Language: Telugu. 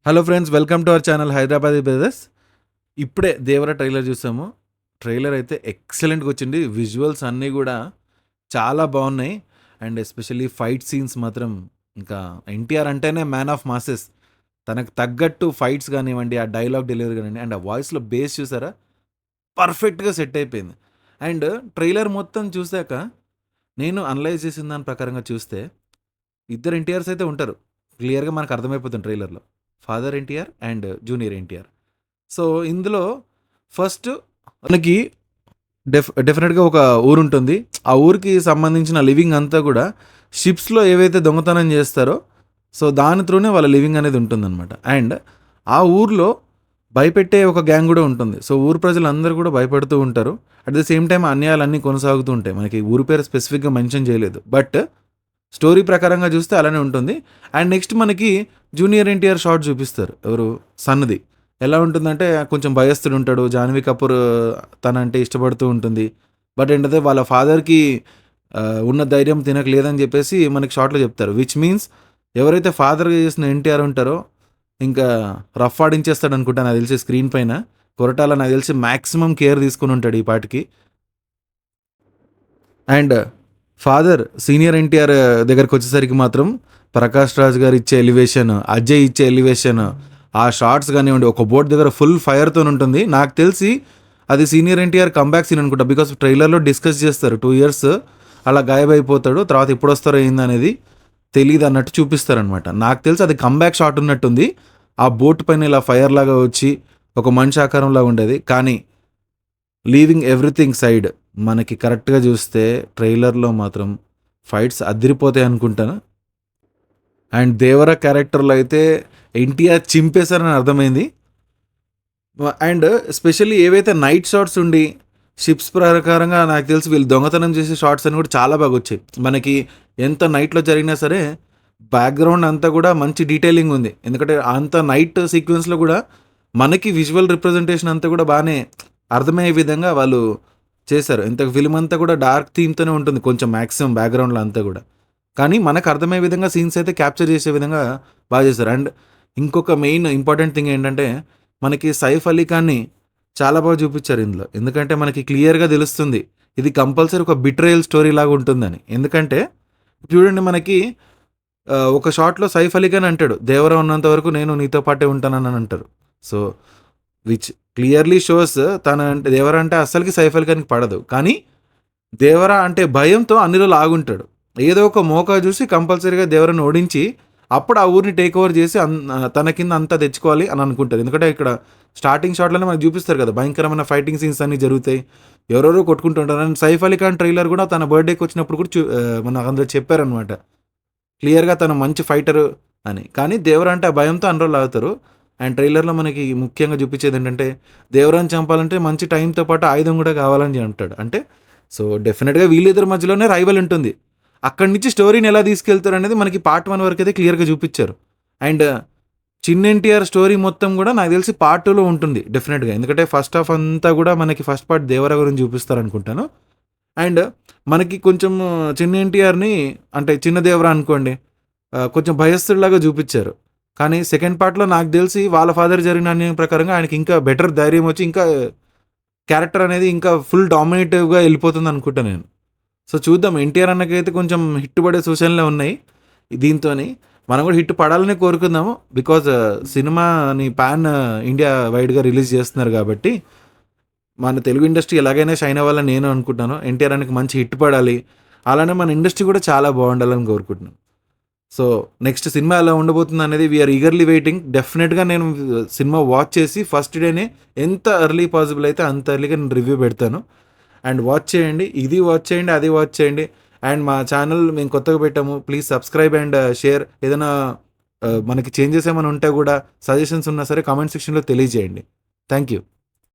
Hello friends, welcome to our channel Hyderabadi brothers. ఇప్పుడే దేవర ట్రైలర్ చూసాము. ట్రైలర్ అయితే ఎక్సలెంట్గా వచ్చింది. విజువల్స్ అన్నీ కూడా చాలా బాగున్నాయి. అండ్ ఎస్పెషల్లీ ఫైట్ సీన్స్ మాత్రం ఇంకా ఎన్టీఆర్ అంటేనే మ్యాన్ ఆఫ్ మాసెస్. తనకు తగ్గట్టు ఫైట్స్ కానివ్వండి, ఆ డైలాగ్ డెలివరీ కానివ్వండి, అండ్ ఆ వాయిస్లో బేస్ చూసారా, పర్ఫెక్ట్గా సెట్ అయిపోయింది. అండ్ ట్రైలర్ మొత్తం చూశాక నేను అనలైజ్ చేసిన దాని ప్రకారంగా చూస్తే ఇద్దరు ఎన్టీఆర్స్ అయితే ఉంటారు. క్లియర్గా మనకు అర్థమైపోతుంది ట్రైలర్లో. Father NTR and junior NTR. So ఇందులో ఫస్ట్ మనకి డెఫినెట్గా ఒక ఊరు ఉంటుంది. ఆ ఊరికి సంబంధించిన లివింగ్ అంతా కూడా షిప్స్లో ఏవైతే దొంగతనం చేస్తారో సో దాని త్రూనే వాళ్ళ లివింగ్ అనేది ఉంటుందన్నమాట. అండ్ ఆ ఊర్లో భయపెట్టే ఒక గ్యాంగ్ కూడా ఉంటుంది. సో ఊరు ప్రజలందరూ కూడా భయపడుతూ ఉంటారు. అట్ ద సేమ్ టైం అన్యాయాలన్నీ కొనసాగుతూ ఉంటాయి. మనకి ఊరి పేరు స్పెసిఫిక్గా మెన్షన్ చేయలేదు, బట్ స్టోరీ ప్రకారంగా చూస్తే అలానే ఉంటుంది. అండ్ నెక్స్ట్ మనకి జూనియర్ ఎన్టీఆర్ షార్ట్ చూపిస్తారు. ఎవరు? సన్నది. ఎలా ఉంటుందంటే కొంచెం భయస్థుడు ఉంటాడు. జాన్వీ కపూర్ తనంటే ఇష్టపడుతూ ఉంటుంది. బట్ ఏంటంటే వాళ్ళ ఫాదర్కి ఉన్న ధైర్యం తినక లేదని చెప్పేసి మనకి షార్ట్లో చెప్తారు. విచ్ మీన్స్ ఎవరైతే ఫాదర్గా చేసిన ఎన్టీఆర్ ఉంటారో ఇంకా రఫ్ ఆడించేస్తాడు అనుకుంటా నాకు తెలిసి స్క్రీన్ పైన. కొరటాల నాకు తెలిసి మ్యాక్సిమం కేర్ తీసుకుని ఉంటాడు ఈ పాటికి. అండ్ ఫాదర్ సీనియర్ ఎన్టీఆర్ దగ్గరికి వచ్చేసరికి మాత్రం ప్రకాష్ రాజ్ గారు ఇచ్చే ఎలివేషన్, అజయ్ ఇచ్చే ఎలివేషన్, ఆ షార్ట్స్ కానివ్వండి, ఒక బోర్డు దగ్గర ఫుల్ ఫైర్తో ఉంటుంది. నాకు తెలిసి అది సీనియర్ ఎన్టీఆర్ కంబ్యాక్ సీన్ అనుకుంటా. బికాస్ ట్రైలర్లో డిస్కస్ చేస్తారు 2 years అలా గాయబైపోతాడు, తర్వాత ఎప్పుడు వస్తారో ఏంది అనేది తెలియదు అన్నట్టు చూపిస్తారనమాట. నాకు తెలిసి అది కంబ్యాక్ షాట్ ఉన్నట్టుంది. ఆ బోట్ పైన ఇలా ఫైర్ లాగా వచ్చి ఒక మనిషి ఆకారంలాగా ఉండేది. కానీ లీవింగ్ ఎవ్రీథింగ్ సైడ్ మనకి కరెక్ట్గా చూస్తే ట్రైలర్లో మాత్రం ఫైట్స్ అదిరిపోతాయి అనుకుంటాను. అండ్ దేవర క్యారెక్టర్లో అయితే ఎన్టీఆర్ చింపేశారని అర్థమైంది. అండ్ స్పెషల్లీ ఏవైతే నైట్ షాట్స్ ఉండి షిప్స్ ప్రకారంగా నాకు తెలిసి వీళ్ళు దొంగతనం చేసే షార్ట్స్ అని కూడా చాలా బాగా వచ్చాయి. మనకి ఎంత నైట్లో జరిగినా సరే బ్యాక్గ్రౌండ్ అంతా కూడా మంచి డీటెయిలింగ్ ఉంది. ఎందుకంటే అంత నైట్ సీక్వెన్స్లో కూడా మనకి విజువల్ రిప్రజెంటేషన్ అంతా కూడా బాగానే అర్థమయ్యే విధంగా వాళ్ళు చేశారు. ఇంత ఫిల్మ్ అంతా కూడా డార్క్ థీమ్తోనే ఉంటుంది కొంచెం మ్యాక్సిమం బ్యాక్గ్రౌండ్లో అంతా కూడా. కానీ మనకు అర్థమయ్యే విధంగా సీన్స్ అయితే క్యాప్చర్ చేసే విధంగా బాగా చేశారు. అండ్ ఇంకొక మెయిన్ ఇంపార్టెంట్ థింగ్ ఏంటంటే మనకి సైఫ్ అలీ ఖాన్ని చాలా బాగా చూపించారు ఇందులో. ఎందుకంటే మనకి క్లియర్గా తెలుస్తుంది ఇది కంపల్సరీ ఒక బిట్రేయల్ స్టోరీ లాగా ఉంటుందని. ఎందుకంటే చూడండి మనకి ఒక షాట్లో సైఫ్ అలీ ఖాన్ అంటాడు, దేవరా ఉన్నంత వరకు నేను నీతో పాటే ఉంటానని అంటారు. సో విచ్ క్లియర్లీ షోస్ తన అంటే దేవరా అంటే అస్సలకి సైఫ్ అలీ ఖాన్కి పడదు. కానీ దేవరా అంటే భయంతో అన్ని రోజులు ఆగుంటాడు. ఏదో ఒక మోకా చూసి కంపల్సరీగా దేవరని ఓడించి అప్పుడు ఆ ఊరిని టేక్ ఓవర్ చేసి తన కింద అంతా తెచ్చుకోవాలి అని అనుకుంటారు. ఎందుకంటే ఇక్కడ స్టార్టింగ్ షాట్లోనే మనకు చూపిస్తారు కదా, భయంకరమైన ఫైటింగ్ సీన్స్ అన్నీ జరుగుతాయి, ఎవరెవరో కొట్టుకుంటుంటారు. అండ్ సైఫ్ అలీ ఖాన్ ట్రైలర్ కూడా తన బర్త్డేకి వచ్చినప్పుడు కూడా మనకు అందరూ చెప్పారనమాట క్లియర్గా తను మంచి ఫైటరు అని. కానీ దేవర అంటే ఆ భయంతో అన్ని రోజులు ఆగుతారు. అండ్ ట్రైలర్లో మనకి ముఖ్యంగా చూపించేది ఏంటంటే దేవరాన్ని చంపాలంటే మంచి టైంతో పాటు ఆయుధం కూడా కావాలని అంటాడు. అంటే సో డెఫినెట్గా వీళ్ళిద్దరి మధ్యలోనే రైవల్ ఉంటుంది. అక్కడి నుంచి స్టోరీని ఎలా తీసుకెళ్తారు అనేది మనకి పార్ట్ 1 వరకు అయితే క్లియర్గా చూపించారు. అండ్ చిన్న ఎన్టీఆర్ స్టోరీ మొత్తం కూడా నాకు తెలిసి పార్ట్ 2లో ఉంటుంది డెఫినెట్గా. ఎందుకంటే ఫస్ట్ హాఫ్ అంతా కూడా మనకి ఫస్ట్ పార్ట్ దేవర గురించి చూపిస్తారు అనుకుంటాను. అండ్ మనకి కొంచెం చిన్న ఎన్టీఆర్ని అంటే చిన్న దేవర అనుకోండి కొంచెం భయస్థుడిలాగా చూపించారు. కానీ సెకండ్ పార్ట్లో నాకు తెలిసి వాళ్ళ ఫాదర్ జరిగిన అన్యాయం ప్రకారంగా ఆయనకి ఇంకా బెటర్ ధైర్యం వచ్చి ఇంకా క్యారెక్టర్ అనేది ఇంకా ఫుల్ డామినేటివ్గా వెళ్ళిపోతుంది అనుకుంటాను నేను. సో చూద్దాం. ఎన్టీఆర్ అన్నకైతే కొంచెం హిట్ పడే సూచనలే ఉన్నాయి. దీంతో మనం కూడా హిట్ పడాలని కోరుకుందాము. బికాజ్ సినిమాని పాన్ ఇండియా వైడ్గా రిలీజ్ చేస్తున్నారు కాబట్టి మన తెలుగు ఇండస్ట్రీ ఎలాగైనా షైన్ అవ్వాలని నేను అనుకుంటున్నాను. ఎన్టీఆర్ అన్నకి మంచి హిట్ పడాలి, అలానే మన ఇండస్ట్రీ కూడా చాలా బాగుండాలని కోరుకుంటున్నాను. సో నెక్స్ట్ సినిమా ఎలా ఉండబోతుంది అనేది వీఆర్ ఈగర్లీ వెయిటింగ్. డెఫినెట్గా నేను సినిమా వాచ్ చేసి ఫస్ట్ డేనే ఎంత ఎర్లీ పాసిబుల్ అయితే అంత ఎర్లీగా నేను రివ్యూ పెడతాను. అండ్ వాచ్ చేయండి, ఇది వాచ్ చేయండి, అది వాచ్ చేయండి. అండ్ మా ఛానల్ మేము కొత్తగా పెట్టాము, ప్లీజ్ సబ్స్క్రైబ్ అండ్ షేర్. ఏదైనా మనకి చేంజెస్ ఏమైనా ఉంటే కూడా సజెషన్స్ ఉన్నా సరే కామెంట్ సెక్షన్లో తెలియజేయండి. Thank you.